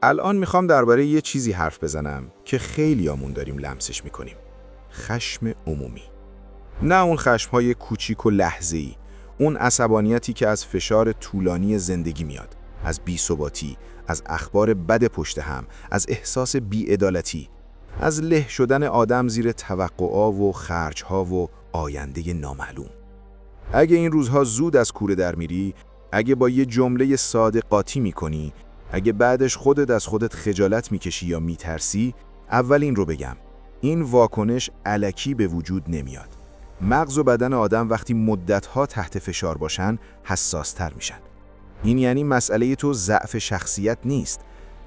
الان میخوام درباره یه چیزی حرف بزنم که خیلیامون داریم لمسش میکنیم. خشم عمومی. نه اون خشم‌های کوچیک و لحظه‌ای، اون عصبانیتی که از فشار طولانی زندگی میاد، از بی‌ثباتی، از اخبار بد پشت هم، از احساس بی‌عدالتی، از له شدن آدم زیر توقعا و خرج‌ها و آینده نامعلوم. اگه این روزها زود از کوره در میری، اگه با یه جمله ساده قاطی میکنی، اگه بعدش خودت از خودت خجالت میکشی یا میترسی، اول این رو بگم: این واکنش الکی به وجود نمیاد. مغز و بدن آدم وقتی مدتها تحت فشار باشن، حساس‌تر میشن. این یعنی مسئله تو ضعف شخصیت نیست.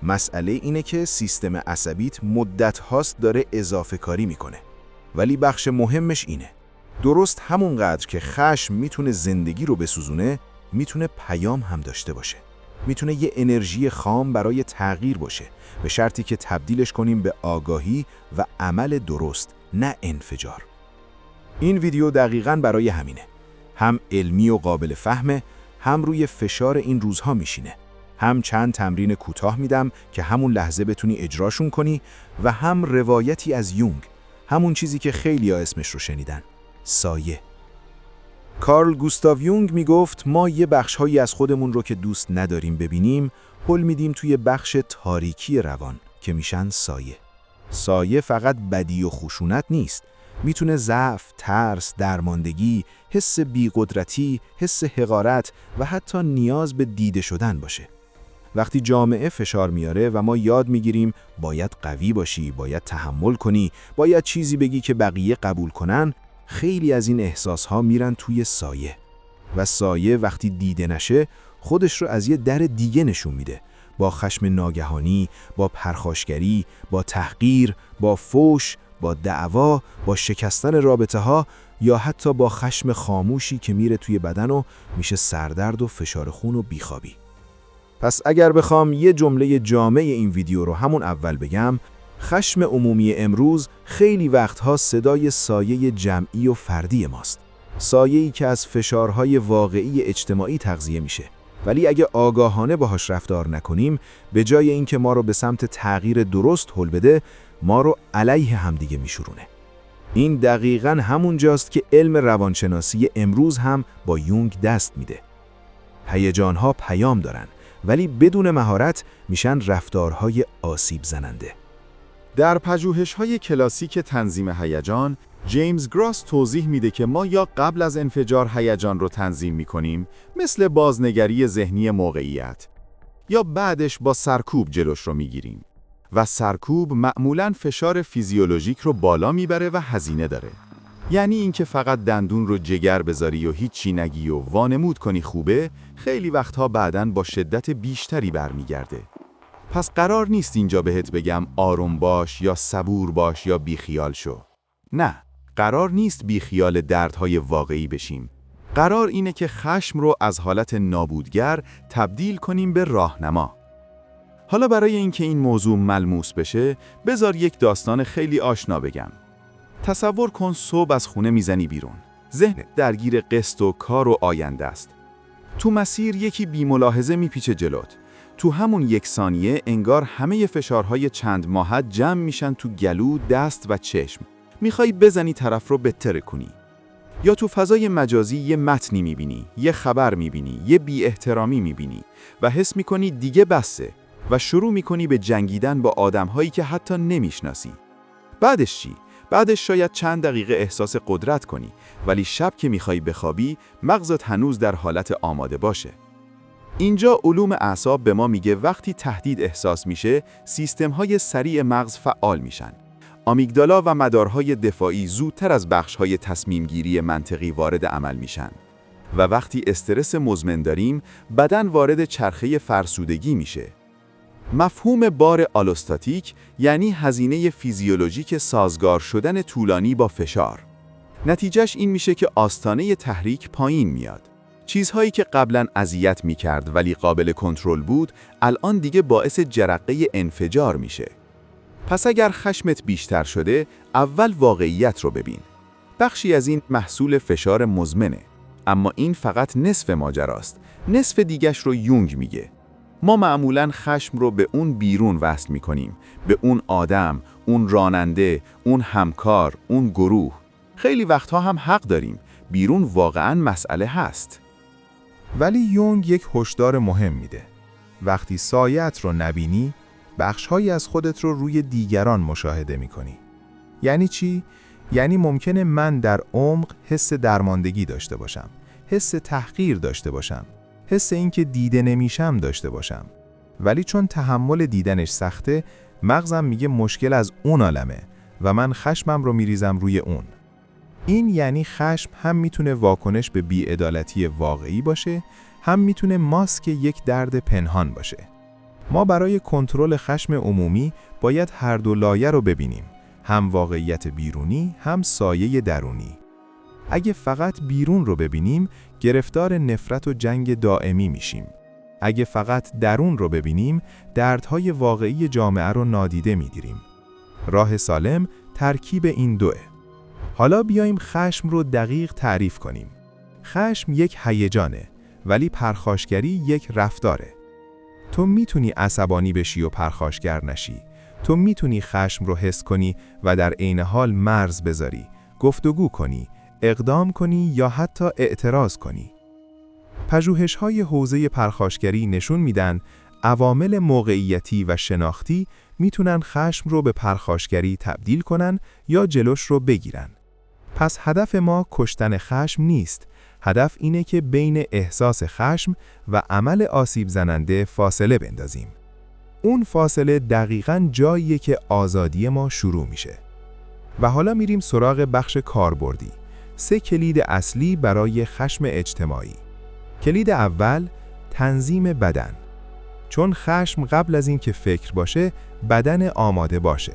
مسئله اینه که سیستم عصبیت مدت‌هاست داره اضافه کاری میکنه. ولی بخش مهمش اینه: درست همونقدر که خشم میتونه زندگی رو بسوزونه، میتونه پیام هم داشته باشه. میتونه یه انرژی خام برای تغییر باشه، به شرطی که تبدیلش کنیم به آگاهی و عمل درست، نه انفجار. این ویدیو دقیقاً برای همینه. هم علمی و قابل فهمه، هم روی فشار این روزها میشینه. هم چند تمرین کوتاه میدم که همون لحظه بتونی اجراشون کنی، و هم روایتی از یونگ، همون چیزی که خیلی‌ها اسمش رو شنیدن: سایه. کارل گوستاو یونگ میگفت ما یه بخش‌هایی از خودمون رو که دوست نداریم ببینیم، هل میدیم توی بخش تاریکی روان که میشن سایه. سایه فقط بدی و خشونت نیست. میتونه ضعف، ترس، درماندگی، حس بی‌قدرتی، حس حقارت و حتی نیاز به دیده شدن باشه. وقتی جامعه فشار میاره و ما یاد میگیریم باید قوی باشی، باید تحمل کنی، باید چیزی بگی که بقیه قبول کنن، خیلی از این احساسها میرن توی سایه. و سایه وقتی دیده نشه، خودش رو از یه در دیگه نشون میده. با خشم ناگهانی، با پرخاشگری، با تحقیر، با فوش، با دعوا، با شکستن رابطه ها، یا حتی با خشم خاموشی که میره توی بدن و میشه سردرد و فشار خون و بیخوابی. پس اگر بخوام یه جمله جامع این ویدیو رو همون اول بگم، خشم عمومی امروز خیلی وقتها صدای سایه جمعی و فردی ماست. سایه‌ای که از فشارهای واقعی اجتماعی تغذیه میشه. ولی اگه آگاهانه باهاش رفتار نکنیم، به جای اینکه ما رو به سمت تغییر درست هل بده، ما رو علیه همدیگه میشورونه. این دقیقاً همون جاست که علم روانشناسی امروز هم با یونگ دست میده. هیجان‌ها پیام دارن، ولی بدون مهارت میشن رفتارهای آسیب زننده. در پژوهش‌های کلاسیک تنظیم هیجان، جیمز گراس توضیح میده که ما یا قبل از انفجار هیجان رو تنظیم میکنیم، مثل بازنگری ذهنی موقعیت، یا بعدش با سرکوب جلوش رو میگیریم. و سرکوب معمولاً فشار فیزیولوژیک رو بالا میبره و هزینه داره. یعنی اینکه فقط دندون رو جگر بذاری و هیچی نگی و وانمود کنی خوبه، خیلی وقتها بعداً با شدت بیشتری برمیگرده. پس قرار نیست اینجا بهت بگم آروم باش یا صبور باش یا بیخیال شو. نه، قرار نیست بیخیال دردهای واقعی بشیم. قرار اینه که خشم رو از حالت نابودگر تبدیل کنیم به راهنما. حالا برای اینکه این موضوع ملموس بشه، بذار یک داستان خیلی آشنا بگم. تصور کن صبح از خونه میزنی بیرون. ذهن درگیر قسط و کار و آینده است. تو مسیر یکی بی‌ملاحظه میپیچه جلوت. تو همون یک ثانیه انگار همه فشارهای چند ماهت جمع میشن تو گلو، دست و چشم. میخوای بزنی طرف رو بتره کنی. یا تو فضای مجازی یه متنی میبینی، یه خبر میبینی، یه بی احترامی میبینی و حس میکنی دیگه بسه و شروع میکنی به جنگیدن با آدمهایی که حتی نمیشناسی. بعدش چی؟ بعدش شاید چند دقیقه احساس قدرت کنی، ولی شب که میخوای بخوابی، مغزت هنوز در حالت آماده باشه. اینجا علوم اعصاب به ما میگه وقتی تهدید احساس میشه، سیستم‌های سریع مغز فعال میشن. آمیگدالا و مدارهای دفاعی زودتر از بخش‌های تصمیم‌گیری منطقی وارد عمل میشن. و وقتی استرس مزمن داریم، بدن وارد چرخه فرسودگی میشه. مفهوم بار آلوستاتیک یعنی هزینه فیزیولوژیک سازگار شدن طولانی با فشار. نتیجهش این میشه که آستانه تحریک پایین میاد. چیزهایی که قبلاً اذیت میکرد ولی قابل کنترل بود، الان دیگه باعث جرقه انفجار میشه. پس اگر خشمت بیشتر شده، اول واقعیت رو ببین. بخشی از این محصول فشار مزمنه. اما این فقط نصف ماجراست. نصف دیگش رو یونگ میگه. ما معمولاً خشم رو به اون بیرون وصل می‌کنیم، به اون آدم، اون راننده، اون همکار، اون گروه. خیلی وقتها هم حق داریم. بیرون واقعاً مسئله هست. ولی یونگ یک هشدار مهم میده. وقتی سایه‌ات رو نبینی، بخش‌هایی از خودت رو روی دیگران مشاهده می‌کنی. یعنی چی؟ یعنی ممکنه من در عمق حس درماندگی داشته باشم، حس تحقیر داشته باشم، حس اینکه دیده نمیشم داشته باشم. ولی چون تحمل دیدنش سخته، مغزم میگه مشکل از اون عالمه و من خشمم رو میریزم روی اون. این یعنی خشم هم میتونه واکنش به بی‌عدالتی واقعی باشه، هم میتونه ماسک یک درد پنهان باشه. ما برای کنترل خشم عمومی باید هر دو لایه رو ببینیم، هم واقعیت بیرونی، هم سایه درونی. اگه فقط بیرون رو ببینیم، گرفتار نفرت و جنگ دائمی میشیم. اگه فقط درون رو ببینیم، دردهای واقعی جامعه رو نادیده میگیریم. راه سالم ترکیب این دوئه. حالا بیایم خشم رو دقیق تعریف کنیم. خشم یک هیجانه، ولی پرخاشگری یک رفتاره. تو میتونی عصبانی بشی و پرخاشگر نشی. تو میتونی خشم رو حس کنی و در عین حال مرز بذاری، گفتگو کنی، اقدام کنی یا حتی اعتراض کنی. پژوهش‌های حوزه پرخاشگری نشون میدن عوامل موقعیتی و شناختی میتونن خشم رو به پرخاشگری تبدیل کنن یا جلوش رو بگیرن. پس هدف ما کشتن خشم نیست. هدف اینه که بین احساس خشم و عمل آسیب زننده فاصله بندازیم. اون فاصله دقیقاً جاییه که آزادی ما شروع میشه. و حالا میریم سراغ بخش کاربردی. 3 کلید اصلی برای خشم اجتماعی. کلید اول، تنظیم بدن. چون خشم قبل از این که فکر باشه، بدن آماده باشه.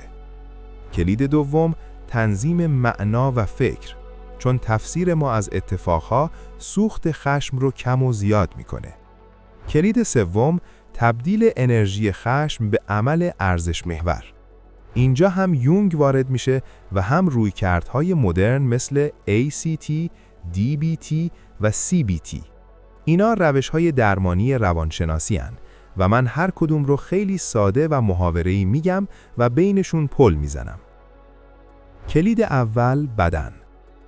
کلید دوم، تنظیم معنا و فکر. چون تفسیر ما از اتفاقها سوخت خشم رو کم و زیاد میکنه. کلید سوم، تبدیل انرژی خشم به عمل ارزش محور. اینجا هم یونگ وارد میشه و هم رویکردهای مدرن مثل ACT، DBT و CBT. اینا روش‌های درمانی روانشناسی هن و من هر کدوم رو خیلی ساده و محاوره‌ای میگم و بینشون پل میزنم. کلید اول، بدن.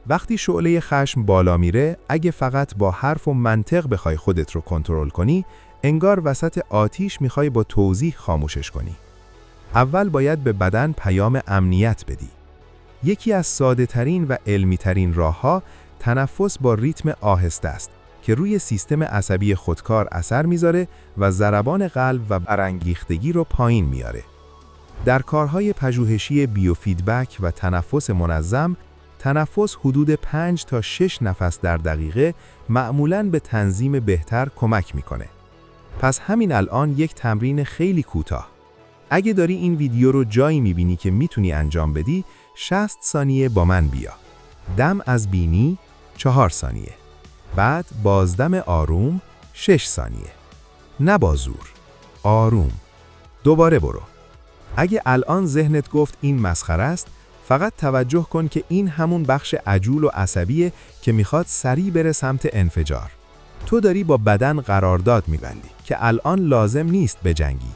وقتی شعله خشم بالا میره، اگه فقط با حرف و منطق بخوای خودت رو کنترل کنی، انگار وسط آتیش میخوای با توضیح خاموشش کنی. اول باید به بدن پیام امنیت بدی. یکی از ساده ترین و علمی ترین راه‌ها تنفس با ریتم آهسته است که روی سیستم عصبی خودکار اثر میذاره و ضربان قلب و برانگیختگی رو پایین میاره. در کارهای پژوهشی بیوفیدبک و تنفس منظم، تنفس حدود 5 تا 6 نفس در دقیقه معمولاً به تنظیم بهتر کمک میکنه. پس همین الان یک تمرین خیلی کوتاه. اگه داری این ویدیو رو جایی میبینی که میتونی انجام بدی، 60 ثانیه با من بیا. دم از بینی 4 ثانیه. بعد بازدم آروم 6 ثانیه. نه با زور. آروم. دوباره برو. اگه الان ذهنت گفت این مسخره است، فقط توجه کن که این همون بخش عجول و عصبیه که میخواد سریع بره سمت انفجار. تو داری با بدن قرارداد میبندی که الان لازم نیست بجنگی.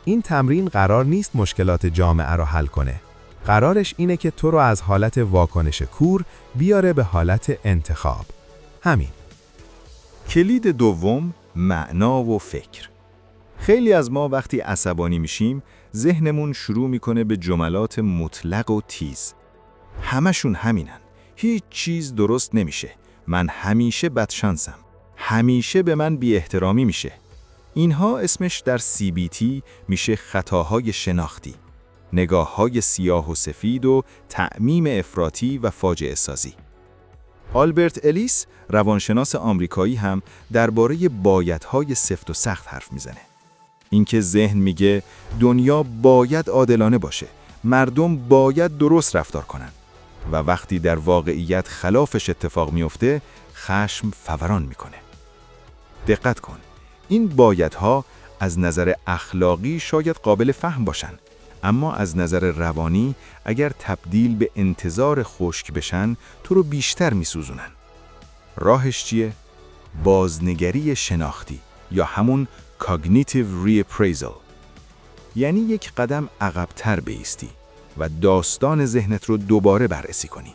این تمرین قرار نیست مشکلات جامعه رو حل کنه. قرارش اینه که تو رو از حالت واکنش کور بیاره به حالت انتخاب. همین. کلید دوم، معنا و فکر. خیلی از ما وقتی عصبانی میشیم، ذهنمون شروع میکنه به جملات مطلق و تیز. همشون همینن. هیچ چیز درست نمیشه. من همیشه بدشانسم. همیشه به من بی احترامی میشه. اینها اسمش در CBT میشه خطاهای شناختی. نگاه‌های سیاه و سفید و تعمیم افراطی و فاجعه سازی. آلبرت الیس، روانشناس آمریکایی هم درباره بایدهای سفت و سخت حرف میزنه. اینکه ذهن میگه دنیا باید عادلانه باشه، مردم باید درست رفتار کنن و وقتی در واقعیت خلافش اتفاق میفته، خشم فوران میکنه. دقت کن، این بایدها از نظر اخلاقی شاید قابل فهم باشن، اما از نظر روانی اگر تبدیل به انتظار خشک بشن تو رو بیشتر میسوزونن. راهش چیه؟ بازنگری شناختی یا همون Cognitive Reappraisal، یعنی یک قدم عقب‌تر بایستی و داستان ذهنت رو دوباره بررسی کنی.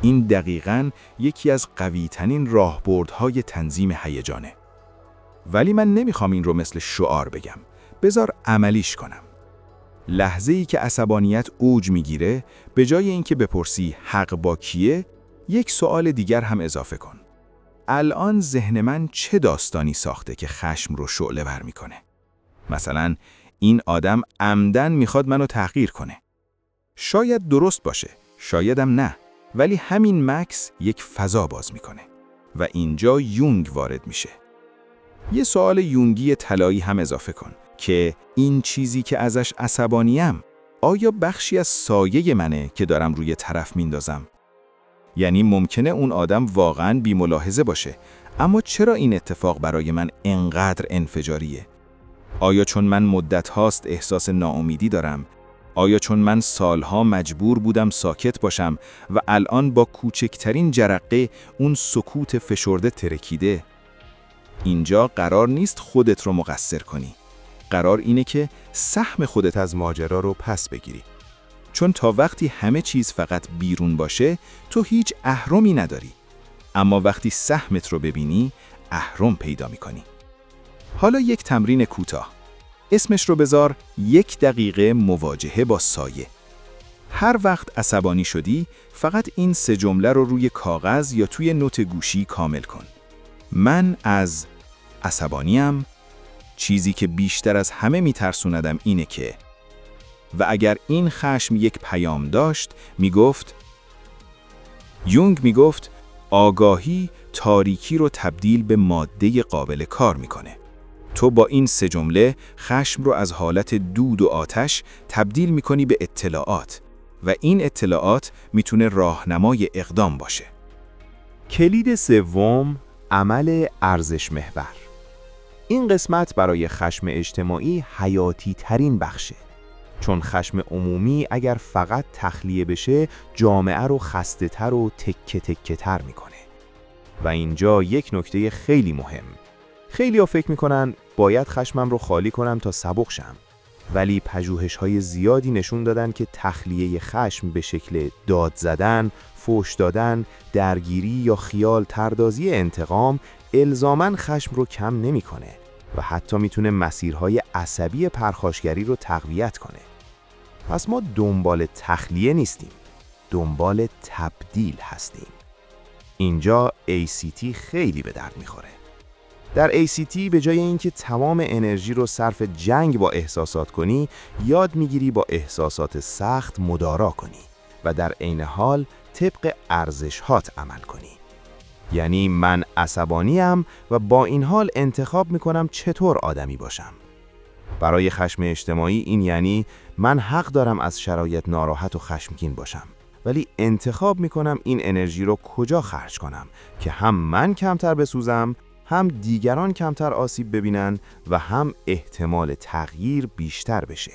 این دقیقاً یکی از قوی‌ترین راهبردهای تنظیم هیجانه. ولی من نمیخوام این رو مثل شعار بگم. بذار عملیش کنم. لحظه‌ای که عصبانیت اوج میگیره، به جای اینکه بپرسی حق با کیه، یک سوال دیگر هم اضافه کن. الان ذهن من چه داستانی ساخته که خشم رو شعله‌ور میکنه؟ مثلا این آدم عمدن میخواد منو تحقیر کنه. شاید درست باشه، شایدم نه، ولی همین مکس یک فضا باز میکنه و اینجا یونگ وارد میشه. یه سوال یونگی طلایی هم اضافه کن که این چیزی که ازش عصبانیم آیا بخشی از سایه منه که دارم روی طرف میندازم؟ یعنی ممکنه اون آدم واقعاً بی‌ملاحظه باشه، اما چرا این اتفاق برای من انقدر انفجاریه؟ آیا چون من مدت هاست احساس ناامیدی دارم؟ آیا چون من سالها مجبور بودم ساکت باشم و الان با کوچکترین جرقه اون سکوت فشرده ترکیده؟ اینجا قرار نیست خودت رو مقصر کنی. قرار اینه که سهم خودت از ماجرا رو پس بگیری. چون تا وقتی همه چیز فقط بیرون باشه، تو هیچ اهرمی نداری. اما وقتی سهمت رو ببینی، اهرم پیدا می‌کنی. حالا یک تمرین کوتاه. اسمش رو بذار 1 دقیقه مواجهه با سایه. هر وقت عصبانی شدی، فقط این 3 جمله رو روی کاغذ یا توی نوت گوشی کامل کن. من از عصبانیم، چیزی که بیشتر از همه میترسوندم اینه که، و اگر این خشم یک پیام داشت، یونگ میگفت آگاهی تاریکی رو تبدیل به ماده قابل کار میکنه. تو با این 3 جمله خشم رو از حالت دود و آتش تبدیل میکنی به اطلاعات و این اطلاعات میتونه راهنمای اقدام باشه. کلید سوم، عمل ارزش محور. این قسمت برای خشم اجتماعی حیاتی ترین بخشه. چون خشم عمومی اگر فقط تخلیه بشه، جامعه رو خسته تر و تکه تکه تر میکنه. و اینجا یک نکته خیلی مهم. خیلی‌ها فکر میکنن باید خشمم رو خالی کنم تا سبک شم. ولی پژوهش‌های زیادی نشون دادن که تخلیه خشم به شکل داد زدن، فحش دادن، درگیری یا خیال تردازی انتقام الزاماً خشم رو کم نمی‌کنه و حتی میتونه مسیرهای عصبی پرخاشگری رو تقویت کنه. پس ما دنبال تخلیه نیستیم، دنبال تبدیل هستیم. اینجا ACT خیلی به درد میخوره. در ACT به جای اینکه تمام انرژی رو صرف جنگ با احساسات کنی، یاد میگیری با احساسات سخت مدارا کنی و در عین حال طبق ارزش‌هات عمل کنی. یعنی من عصبانیم و با این حال انتخاب میکنم چطور آدمی باشم. برای خشم اجتماعی این یعنی من حق دارم از شرایط ناراحت و خشمگین باشم، ولی انتخاب میکنم این انرژی رو کجا خرج کنم که هم من کمتر بسوزم، هم دیگران کمتر آسیب ببینن و هم احتمال تغییر بیشتر بشه.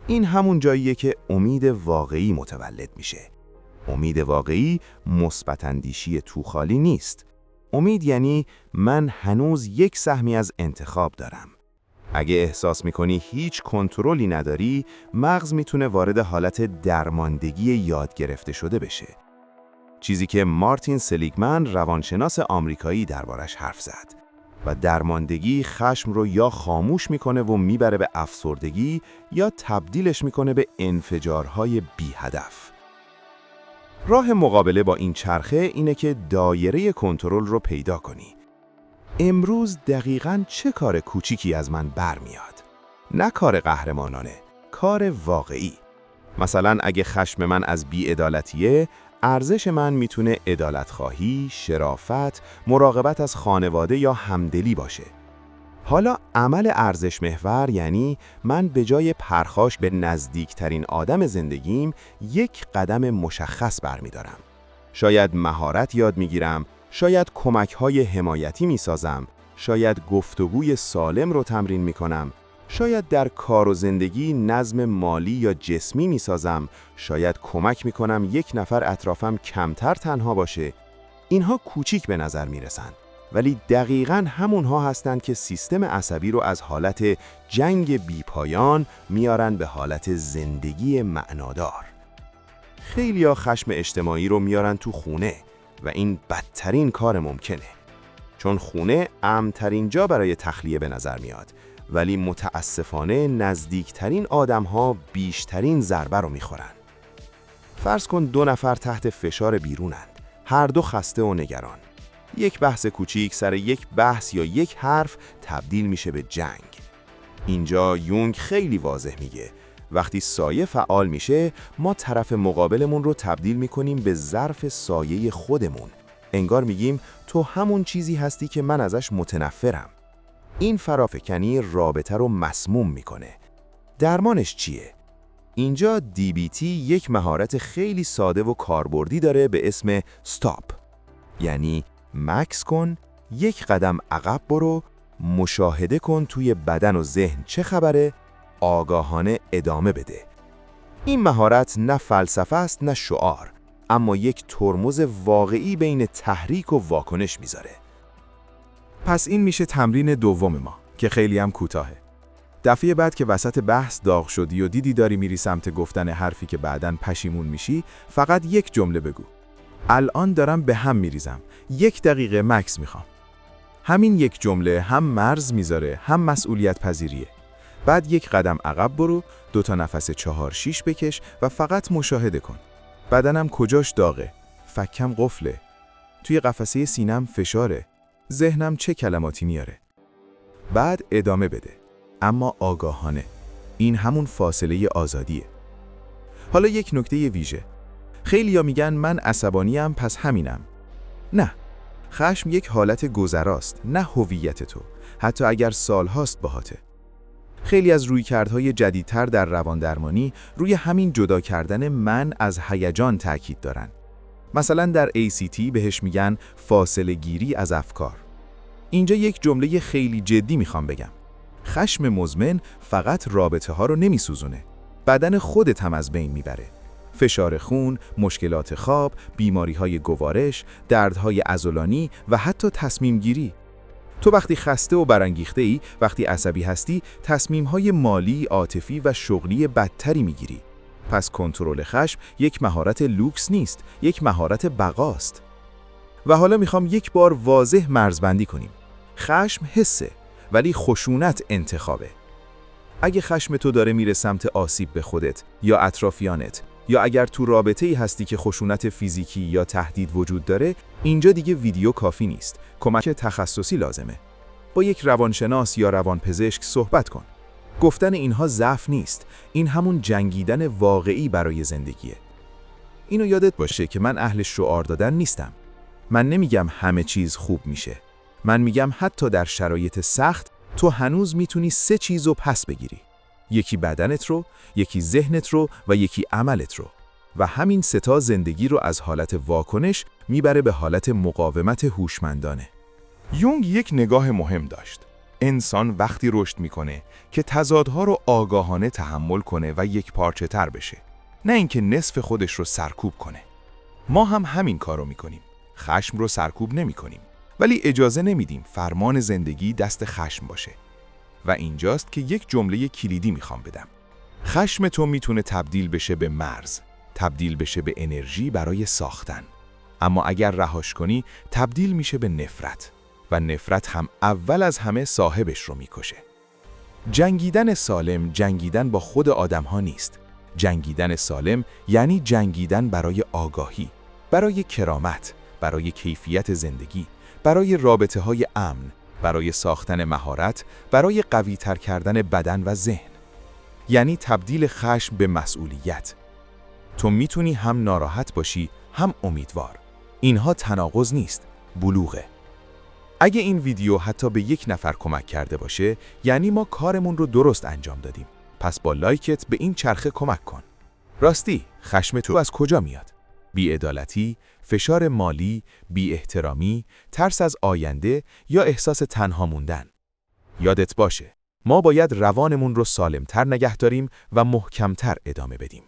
این همون جاییه که امید واقعی متولد میشه. امید واقعی مثبت اندیشی توخالی نیست. امید یعنی من هنوز یک سهمی از انتخاب دارم. اگه احساس میکنی هیچ کنترلی نداری، مغز میتونه وارد حالت درماندگی یاد گرفته شده بشه. چیزی که مارتین سلیگمن روانشناس آمریکایی دربارش حرف زد. و درماندگی خشم رو یا خاموش میکنه و میبره به افسردگی یا تبدیلش میکنه به انفجارهای بی هدف. راه مقابله با این چرخه اینه که دایره کنترل رو پیدا کنی. امروز دقیقاً چه کار کوچیکی از من برمیاد؟ نه کار قهرمانانه، کار واقعی. مثلا اگه خشم من از بی‌عدالتیه، ارزش من میتونه عدالت‌خواهی، شرافت، مراقبت از خانواده یا همدلی باشه. حالا عمل ارزش محور یعنی من به جای پرخاش به نزدیکترین آدم زندگیم یک قدم مشخص برمیدارم. شاید مهارت یاد میگیرم، شاید کمک‌های حمایتی میسازم، شاید گفتگوی سالم رو تمرین میکنم، شاید در کار و زندگی نظم مالی یا جسمی میسازم، شاید کمک میکنم یک نفر اطرافم کمتر تنها باشه. اینها کوچیک به نظر میرسن، ولی دقیقاً همونها هستند که سیستم عصبی رو از حالت جنگ بیپایان میارن به حالت زندگی معنادار. خیلیا خشم اجتماعی رو میارن تو خونه و این بدترین کار ممکنه. چون خونه امن‌ترین جا برای تخلیه به نظر میاد، ولی متاسفانه نزدیکترین آدم‌ها بیشترین ضربه رو میخورن. فرض کن 2 نفر تحت فشار بیرونند، هر دو خسته و نگران. یک بحث کوچیک سر یک بحث یا یک حرف تبدیل میشه به جنگ. اینجا یونگ خیلی واضح میگه وقتی سایه فعال میشه، ما طرف مقابلمون رو تبدیل میکنیم به ظرف سایه خودمون. انگار میگیم تو همون چیزی هستی که من ازش متنفرم. این فرافکنی رابطه رو مسموم میکنه. درمانش چیه؟ اینجا DBT یک مهارت خیلی ساده و کاربردی داره به اسم استاپ. یعنی مکث کن، یک قدم عقب برو، مشاهده کن توی بدن و ذهن چه خبره، آگاهانه ادامه بده. این مهارت نه فلسفه است نه شعار، اما یک ترمز واقعی بین تحریک و واکنش میذاره. پس این میشه تمرین دوم ما که خیلی هم کوتاهه. دفعه بعد که وسط بحث داغ شدی و دیدی داری میری سمت گفتن حرفی که بعداً پشیمون میشی، فقط یک جمله بگو: الان دارم به هم میریزم، 1 دقیقه مکس میخوام. همین یک جمله هم مرز میذاره هم مسئولیت پذیریه. بعد 1 قدم عقب برو، 2 تا نفس 4-6 بکش و فقط مشاهده کن. بدنم کجاش داغه؟ فکم قفله. توی قفسه سینم فشاره. ذهنم چه کلماتی میاره؟ بعد ادامه بده، اما آگاهانه. این همون فاصله آزادیه. حالا یک نکته ویژه. خیلیا میگن من عصبانیم پس همینم. نه. خشم یک حالت گذراست، نه هویت تو، حتی اگر سالهاست باهاته. خیلی از رویکردهای جدیدتر در رواندرمانی روی همین جدا کردن من از هیجان تاکید دارن. مثلا در ACT بهش میگن فاصله گیری از افکار. اینجا یک جمله خیلی جدی میخوام بگم. خشم مزمن فقط رابطه ها رو نمیسوزونه. بدن خودت هم از بین میبره. فشار خون، مشکلات خواب، بیماری‌های گوارش، دردهای عضلانی و حتی تصمیم گیری. تو وقتی خسته و برانگیخته‌ای، وقتی عصبی هستی، تصمیم‌های مالی، عاطفی و شغلی بدتری میگیری. پس کنترل خشم یک مهارت لوکس نیست، یک مهارت بقاست. و حالا میخوام یک بار واضح مرزبندی کنیم. خشم حسه، ولی خشونت انتخابه. اگه خشم تو داره میره سمت آسیب به خودت یا اطرافیانت، یا اگر تو رابطه‌ای هستی که خشونت فیزیکی یا تهدید وجود داره، اینجا دیگه ویدیو کافی نیست. کمک تخصصی لازمه. با یک روانشناس یا روانپزشک صحبت کن. گفتن اینها ضعف نیست. این همون جنگیدن واقعی برای زندگیه. اینو یادت باشه که من اهل شعار دادن نیستم. من نمیگم همه چیز خوب میشه. من میگم حتی در شرایط سخت تو هنوز میتونی 3 چیزو پس بگیری. یکی بدنت رو، یکی ذهنت رو و یکی عملت رو. و همین 3 تا زندگی رو از حالت واکنش میبره به حالت مقاومت هوشمندانه. یونگ یک نگاه مهم داشت. انسان وقتی رشد میکنه که تضادها رو آگاهانه تحمل کنه و یک پارچه تر بشه، نه اینکه نصف خودش رو سرکوب کنه. ما هم همین کارو میکنیم. خشم رو سرکوب نمیکنیم، ولی اجازه نمیدیم فرمان زندگی دست خشم باشه. و اینجاست که یک جمله کلیدی میخوام بدم. خشم تو میتونه تبدیل بشه به مرز، تبدیل بشه به انرژی برای ساختن. اما اگر رهاش کنی، تبدیل میشه به نفرت. و نفرت هم اول از همه صاحبش رو میکشه. جنگیدن سالم جنگیدن با خود آدم‌ها نیست. جنگیدن سالم یعنی جنگیدن برای آگاهی، برای کرامت، برای کیفیت زندگی، برای رابطه‌های امن، برای ساختن مهارت، برای قوی‌تر کردن بدن و ذهن. یعنی تبدیل خشم به مسئولیت. تو میتونی هم ناراحت باشی، هم امیدوار. اینها تناقض نیست، بلوغه. اگه این ویدیو حتی به 1 نفر کمک کرده باشه، یعنی ما کارمون رو درست انجام دادیم. پس با لایکت به این چرخه کمک کن. راستی، خشم تو از کجا میاد؟ بی‌عدالتی، فشار مالی، بی‌احترامی، ترس از آینده یا احساس تنها موندن؟ یادت باشه، ما باید روانمون رو سالمتر نگه داریم و محکمتر ادامه بدیم.